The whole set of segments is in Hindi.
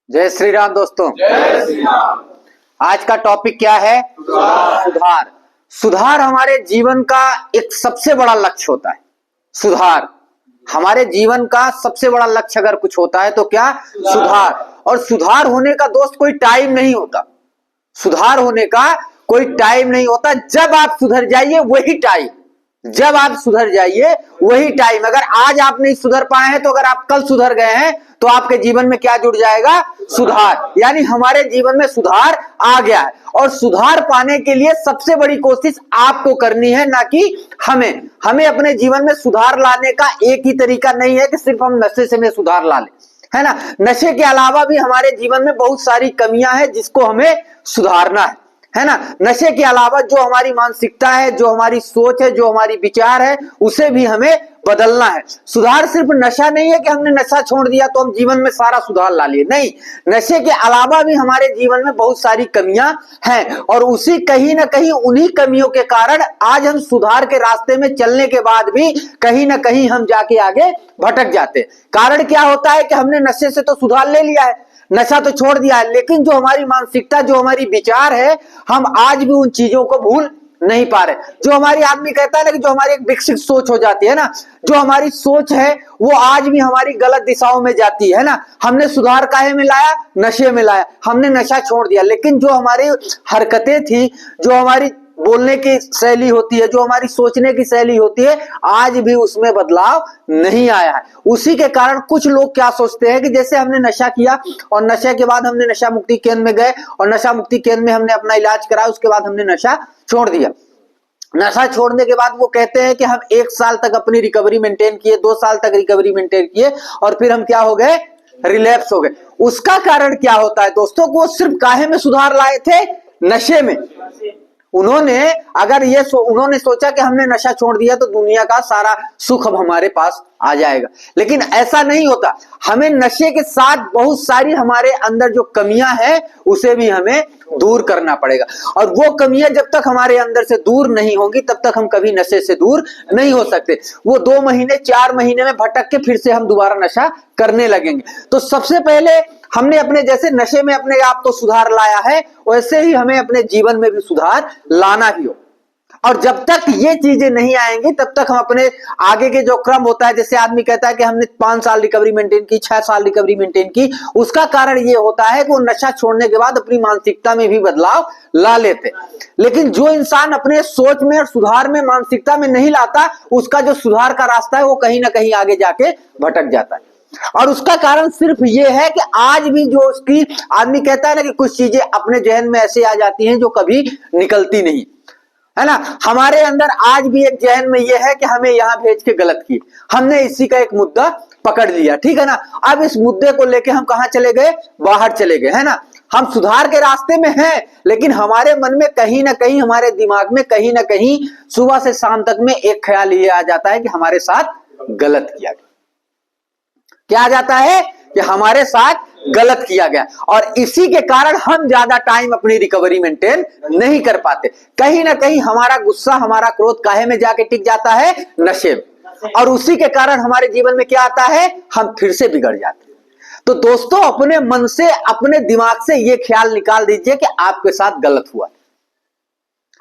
जय श्री राम दोस्तों। जय श्री राम। आज का टॉपिक क्या है? सुधार। सुधार हमारे जीवन का एक सबसे बड़ा लक्ष्य होता है। सुधार हमारे जीवन का सबसे बड़ा लक्ष्य अगर कुछ होता है तो क्या? सुधार। और सुधार होने का दोस्त कोई टाइम नहीं होता। सुधार होने का कोई टाइम नहीं होता। जब आप सुधर जाइए वही टाइम, जब आप सुधर जाइए वही टाइम। अगर आज आप नहीं सुधर पाए हैं तो अगर आप कल सुधर गए हैं तो आपके जीवन में क्या जुड़ जाएगा? सुधार। यानी हमारे जीवन में सुधार आ गया है। और सुधार पाने के लिए सबसे बड़ी कोशिश आपको करनी है, ना कि हमें अपने जीवन में सुधार लाने का एक ही तरीका नहीं है कि सिर्फ हम नशे से में सुधार ला लें, है ना। नशे के अलावा भी हमारे जीवन में बहुत सारी कमियां हैं जिसको हमें सुधारना है ना। नशे के अलावा जो हमारी मानसिकता है, जो हमारी सोच है, जो हमारी विचार है, उसे भी हमें बदलना है। सुधार सिर्फ नशा नहीं है कि हमने नशा छोड़ दिया तो हम जीवन में सारा सुधार ला लिए, नहीं। नशे के अलावा भी हमारे जीवन में बहुत सारी कमियां हैं और उसी कहीं ना कहीं उन्हीं कमियों के कारण आज हम सुधार के रास्ते में चलने के बाद भी कहीं ना कहीं हम जाके आगे भटक जाते हैं। कारण क्या होता है कि हमने नशे से तो सुधार ले लिया है, नशा तो छोड़ दिया है, लेकिन जो हमारी मानसिकता, जो हमारी विचार है, हम आज भी उन चीजों को भूल नहीं पा रहे। जो हमारी आदमी कहता है ना कि जो हमारी एक विकसित सोच हो जाती है ना, जो हमारी सोच है वो आज भी हमारी गलत दिशाओं में जाती है ना। हमने सुधार काहे में लाया? नशे में लाया। हमने नशा छोड़ दिया, लेकिन जो हमारी हरकतें थी, जो हमारी बोलने की शैली होती है, जो हमारी सोचने की शैली होती है, आज भी उसमें बदलाव नहीं आया है। उसी के कारण कुछ लोग क्या सोचते हैं कि जैसे हमने नशा किया और नशे के बाद हमने नशा मुक्ति केंद्र में गए और नशा मुक्ति केंद्र में हमने अपना इलाज कराया, उसके बाद हमने नशा छोड़ दिया। नशा छोड़ने के बाद वो कहते हैं कि हम 1 साल तक अपनी रिकवरी मेंटेन किए, 2 साल तक रिकवरी मेंटेन किए और फिर हम क्या हो गए? रिलैप्स हो गए। उसका कारण क्या होता है दोस्तों? वो सिर्फ काहे में सुधार लाए थे? नशे में। उन्होंने सोचा कि हमने नशा छोड़ दिया तो दुनिया का सारा सुख अब हमारे पास आ जाएगा, लेकिन ऐसा नहीं होता। हमें नशे के साथ बहुत सारी हमारे अंदर जो कमियां हैं उसे भी हमें दूर करना पड़ेगा। और वो कमियां जब तक हमारे अंदर से दूर नहीं होंगी तब तक हम कभी नशे से दूर नहीं हो सकते। वो 2 महीने 4 महीने में भटक के फिर से हम दोबारा नशा करने लगेंगे। तो सबसे पहले हमने अपने जैसे नशे में अपने आप को सुधार लाया है, वैसे ही हमें अपने जीवन में भी सुधार लाना ही हो। और जब तक ये चीजें नहीं आएंगी तब तक हम अपने आगे के जो क्रम होता है, जैसे आदमी कहता है कि हमने 5 साल रिकवरी मेंटेन की, 6 साल रिकवरी मेंटेन की, उसका कारण ये होता है कि वो नशा छोड़ने के बाद अपनी मानसिकता में भी बदलाव ला लेते। लेकिन जो इंसान अपने सोच में और सुधार में, मानसिकता में नहीं लाता, उसका जो सुधार का रास्ता है वो कहीं ना कहीं आगे जाके भटक जाता है। और उसका कारण सिर्फ ये है कि आज भी जो उसकी आदमी कहता है ना कि कुछ चीजें अपने जहन में ऐसे आ जाती हैं जो कभी निकलती नहीं, है ना। हमारे अंदर आज भी एक जहन में यह है कि हमें यहां भेज के गलत की, हमने इसी का एक मुद्दा पकड़ लिया, ठीक है ना। अब इस मुद्दे को लेके हम कहां चले गए? बाहर चले गए, है ना। हम सुधार के रास्ते में हैं, लेकिन हमारे मन में कहीं ना कहीं, हमारे दिमाग में कहीं ना कहीं सुबह से शाम तक में एक ख्याल ये आ जाता है कि हमारे साथ गलत किया गया। क्या आ जाता है? कि हमारे साथ गलत किया गया। और इसी के कारण हम ज्यादा टाइम अपनी रिकवरी मेंटेन नहीं कर पाते। कहीं ना कहीं हमारा गुस्सा, हमारा क्रोध काहे में जाके टिक जाता है? नशे में। और उसी के कारण हमारे जीवन में क्या आता है? हम फिर से बिगड़ जाते हैं। तो दोस्तों, अपने मन से, अपने दिमाग से ये ख्याल निकाल दीजिए कि आपके साथ गलत हुआ।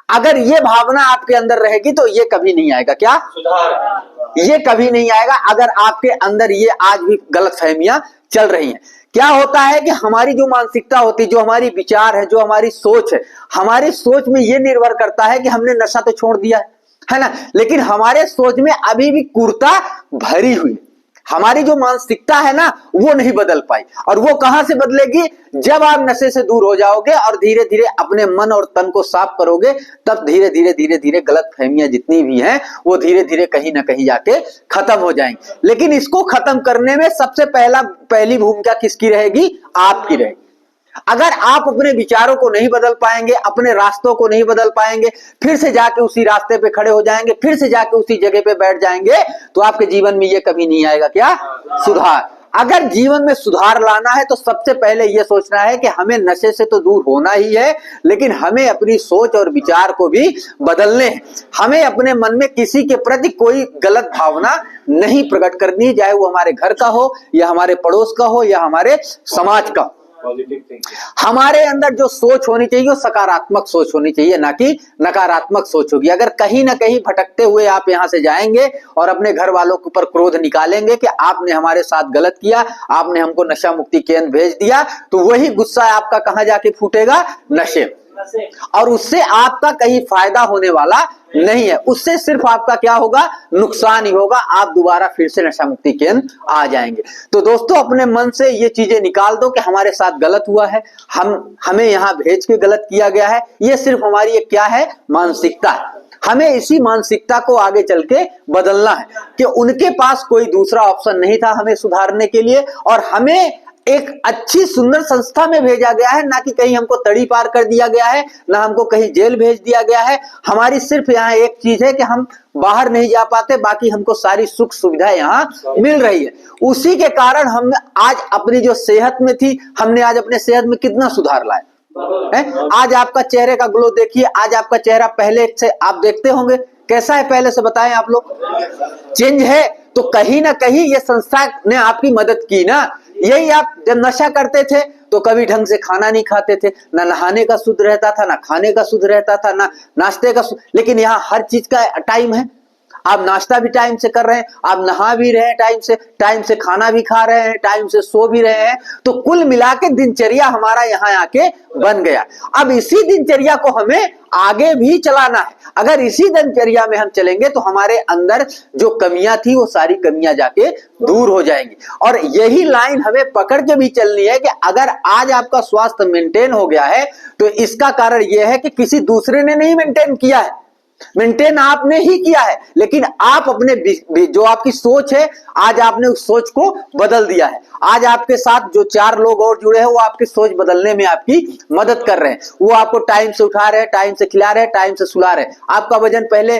अगर ये भावना आपके अंदर रहेगी तो ये कभी नहीं आएगा। क्या? सुधार। ये कभी नहीं आएगा अगर आपके अंदर ये आज भी गलतफहमियां चल रही हैं। क्या होता है कि हमारी जो मानसिकता होती है, जो हमारी विचार है, जो हमारी सोच है, हमारी सोच में ये निर्भर करता है कि हमने नशा तो छोड़ दिया है ना, लेकिन हमारे सोच में अभी भी कुर्ता भरी हुई। हमारी जो मानसिकता है ना वो नहीं बदल पाई। और वो कहां से बदलेगी? जब आप नशे से दूर हो जाओगे और धीरे धीरे अपने मन और तन को साफ करोगे, तब धीरे धीरे गलतफहमियां जितनी भी हैं वो धीरे धीरे कहीं ना कहीं जाके खत्म हो जाएंगी। लेकिन इसको खत्म करने में सबसे पहली भूमिका किसकी रहेगी? आपकी रहेगी। अगर आप अपने विचारों को नहीं बदल पाएंगे, अपने रास्तों को नहीं बदल पाएंगे, फिर से जाके उसी रास्ते पे खड़े हो जाएंगे, फिर से जाके उसी जगह पे बैठ जाएंगे, तो आपके जीवन में ये कभी नहीं आएगा। क्या? सुधार। अगर जीवन में सुधार लाना है तो सबसे पहले यह सोचना है कि हमें नशे से तो दूर होना ही है, लेकिन हमें अपनी सोच और विचार को भी बदलने हैं। हमें अपने मन में किसी के प्रति कोई गलत भावना नहीं प्रकट करनी, चाहे वो हमारे घर का हो या हमारे पड़ोस का हो या हमारे समाज का। Positive thinking. हमारे अंदर जो सोच होनी चाहिए वो सकारात्मक सोच होनी चाहिए, ना कि नकारात्मक सोच होगी। अगर कहीं ना कहीं भटकते हुए आप यहाँ से जाएंगे और अपने घर वालों के ऊपर क्रोध निकालेंगे कि आपने हमारे साथ गलत किया, आपने हमको नशा मुक्ति केंद्र भेज दिया, तो वही गुस्सा आपका कहाँ जाके फूटेगा? नशे। और उससे आपका कहीं फायदा होने वाला नहीं है, उससे सिर्फ आपका क्या होगा? नुकसान ही होगा। आप दोबारा फिर से नशा मुक्ति केंद्र आ जाएंगे। तो दोस्तों, अपने मन से ये चीजें निकाल दो कि हमारे साथ गलत हुआ है, हमें यहाँ भेज के गलत किया गया है। ये सिर्फ हमारी एक क्या है? मानसिकता है। हमें इसी मानसिकता को आगे चल के बदलना है कि उनके पास कोई दूसरा ऑप्शन नहीं था हमें सुधारने के लिए, और हमें एक अच्छी सुंदर संस्था में भेजा गया है, ना कि कहीं हमको तड़ी पार कर दिया गया है, ना हमको कहीं जेल भेज दिया गया है। हमारी सिर्फ यहाँ एक चीज है कि हम बाहर नहीं जा पाते, बाकी हमको सारी सुख सुविधा यहाँ मिल रही है। उसी के कारण हम आज अपनी जो सेहत में थी, हमने आज अपने सेहत में कितना सुधार लाया है। आज आपका चेहरे का ग्लो देखिए, आज आपका चेहरा पहले से आप देखते होंगे कैसा है, पहले से बताएं आप लोग। चेंज है। तो कहीं ना कहीं ये संस्था ने आपकी मदद की ना। यही आप जब नशा करते थे तो कभी ढंग से खाना नहीं खाते थे, ना नहाने का शुद्ध रहता था, ना खाने का शुद्ध रहता था, ना नाश्ते का। लेकिन यहाँ हर चीज का टाइम है। आप नाश्ता भी टाइम से कर रहे हैं, आप नहा भी रहे हैं टाइम से खाना भी खा रहे हैं, टाइम से सो भी रहे हैं। तो कुल मिला के दिनचर्या हमारा यहाँ आके बन गया। अब इसी दिनचर्या को हमें आगे भी चलाना है। अगर इसी दिनचर्या में हम चलेंगे तो हमारे अंदर जो कमियां थी वो सारी कमियां जाके दूर हो जाएंगी। और यही लाइन हमें पकड़ के भी चलनी है कि अगर आज आपका स्वास्थ्य मेंटेन हो गया है तो इसका कारण यह है कि किसी दूसरे ने नहीं मेंटेन किया है, मेंटेन आपने ही किया है। लेकिन आप अपने जो आपकी सोच है, आज आपने उस सोच को बदल दिया है। आज आपके साथ जो 4 लोग और जुड़े हैं वो आपकी सोच बदलने में आपकी मदद कर रहे हैं। वो आपको टाइम से उठा रहे हैं, टाइम से खिला रहे हैं, टाइम से सुला रहे हैं। आपका वजन पहले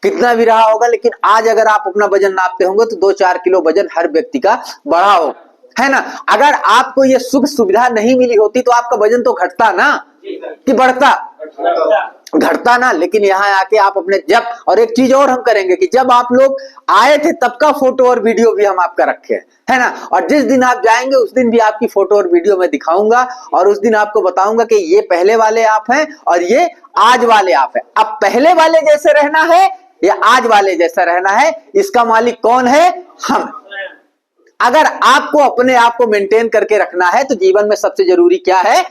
कितना भी रहा होगा, लेकिन आज अगर आप अपना वजन नापते होंगे तो 2-4 किलो वजन हर व्यक्ति का बढ़ा हो, है ना। अगर आपको ये सुख सुविधा नहीं मिली होती तो आपका वजन तो घटता ना कि बढ़ता? घटता ना। लेकिन यहाँ आके आप अपने जब, और एक चीज और हम करेंगे कि जब आप लोग आए थे तब का फोटो और वीडियो भी हम आपका रखे है ना। और जिस दिन आप जाएंगे उस दिन भी आपकी फोटो और वीडियो मैं दिखाऊंगा, और उस दिन आपको बताऊंगा कि ये पहले वाले आप हैं और ये आज वाले आप हैं। अब पहले वाले जैसे रहना है या आज वाले जैसा रहना है, इसका मालिक कौन है? हम। अगर आपको अपने आप को मेंटेन करके रखना है तो जीवन में सबसे जरूरी क्या है?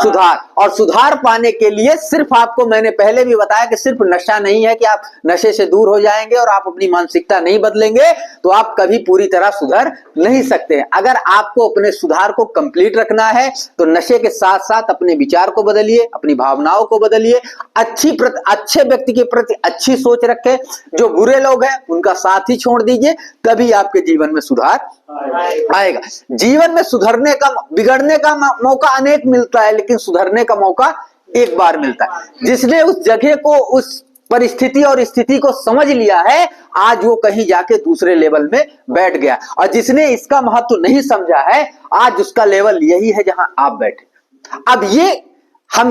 सुधार। और सुधार पाने के लिए सिर्फ आपको, मैंने पहले भी बताया कि सिर्फ नशा नहीं है कि आप नशे से दूर हो जाएंगे और आप अपनी मानसिकता नहीं बदलेंगे तो आप कभी पूरी तरह सुधर नहीं सकते। अगर आपको अपने सुधार को कंप्लीट रखना है तो नशे के साथ साथ अपने विचार को बदलिए, अपनी भावनाओं को बदलिए, अच्छे व्यक्ति के प्रति अच्छी सोच रखें, जो बुरे लोग हैं उनका साथ ही छोड़ दीजिए, तभी आपके जीवन में सुधार आएगा। जीवन में सुधरने का, बिगड़ने का मौका अनेक मिलता है, लेकिन सुधरने का मौका एक बार मिलता है। जिसने उस जगह को, उस परिस्थिति और स्थिति को समझ लिया है, आज वो कहीं जाके दूसरे लेवल में बैठ गया। और जिसने इसका महत्व नहीं समझा है, आज उसका लेवल यही है जहां आप बैठे। अब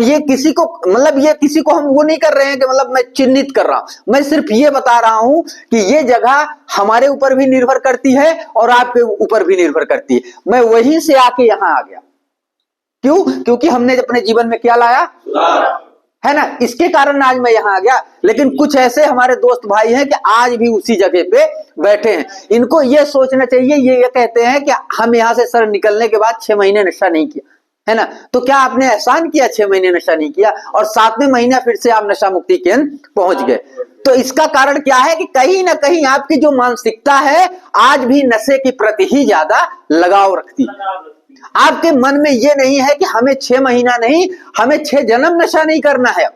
ये किसी को, मतलब ये किसी को हम वो नहीं कर रहे हैं कि मतलब मैं चिन्हित कर रहा हूं, मैं सिर्फ ये बता रहा हूं कि ये जगह हमारे ऊपर भी निर्भर करती है और आपके ऊपर भी निर्भर करती है। मैं वहीं से आके यहां आ गया। क्यों? क्योंकि हमने अपने जीवन में क्या लाया? है ना। इसके कारण आज मैं यहां आ गया। लेकिन कुछ ऐसे हमारे दोस्त भाई हैं कि आज भी उसी जगह पे बैठे हैं। इनको ये सोचना चाहिए, ये कहते हैं कि हम यहां से सर निकलने के बाद 6 महीने नशा नहीं किया, है ना। तो क्या आपने एहसान किया? 6 महीने नशा नहीं किया और 7वें महीना फिर से आप नशा मुक्ति केंद्र पहुंच गए। तो इसका कारण क्या है कि कहीं ना कहीं आपकी जो मानसिकता है आज भी नशे के प्रति ही ज्यादा लगाव रखती है। आपके मन में ये नहीं है कि हमें 6 महीना नहीं, हमें 6 जन्म नशा नहीं करना है।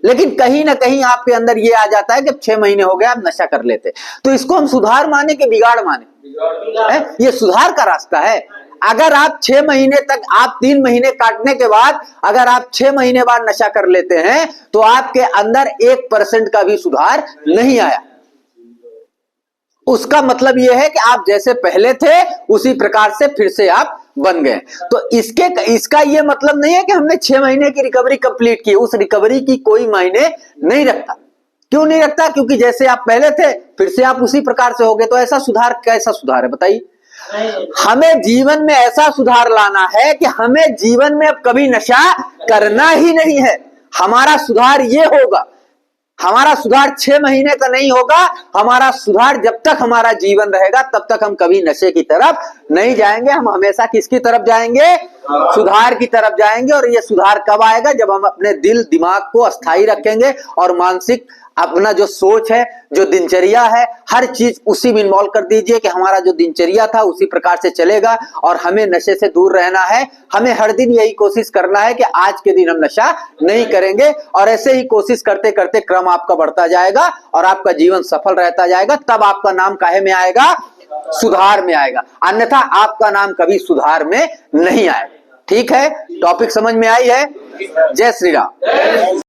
लेकिन कहीं ना कहीं आपके अंदर ये आ जाता है कि 6 महीने हो गए आप नशा कर लेते। तो इसको हम सुधार माने कि बिगाड़ माने? ये सुधार का रास्ता है। अगर आप 6 महीने तक, आप 3 महीने काटने के बाद अगर आप 6 महीने बाद नशा कर लेते हैं तो आपके अंदर 1% का भी सुधार नहीं आया। उसका मतलब यह है कि आप जैसे पहले थे उसी प्रकार से फिर से आप बन गए। तो इसका यह मतलब नहीं है कि हमने 6 महीने की रिकवरी कंप्लीट की। उस रिकवरी की कोई मायने नहीं रखता। क्यों नहीं रखता? क्योंकि जैसे आप पहले थे फिर से आप उसी प्रकार से हो गए। तो ऐसा सुधार, कैसा सुधार है बताइए? हमें जीवन में ऐसा सुधार लाना है कि हमें जीवन में अब कभी नशा करना ही नहीं है। हमारा सुधार ये होगा, हमारा सुधार 6 महीने का नहीं होगा, हमारा सुधार जब तक हमारा जीवन रहेगा तब तक हम कभी नशे की तरफ नहीं जाएंगे। हम हमेशा किसकी तरफ जाएंगे? सुधार की तरफ जाएंगे। और ये सुधार कब आएगा? जब हम अपने दिल दिमाग को अस्थायी रखेंगे और मानसिक अपना जो सोच है, जो दिनचर्या है, हर चीज उसी में इन्वॉल्व कर दीजिए कि हमारा जो दिनचर्या था उसी प्रकार से चलेगा और हमें नशे से दूर रहना है। हमें हर दिन यही कोशिश करना है कि आज के दिन हम नशा नहीं करेंगे और ऐसे ही कोशिश करते करते क्रम आपका बढ़ता जाएगा और आपका जीवन सफल रहता जाएगा। तब आपका नाम काहे में आएगा? सुधार में आएगा, अन्यथा आपका नाम कभी सुधार में नहीं आएगा। ठीक है, टॉपिक समझ में आई है? जय श्री राम।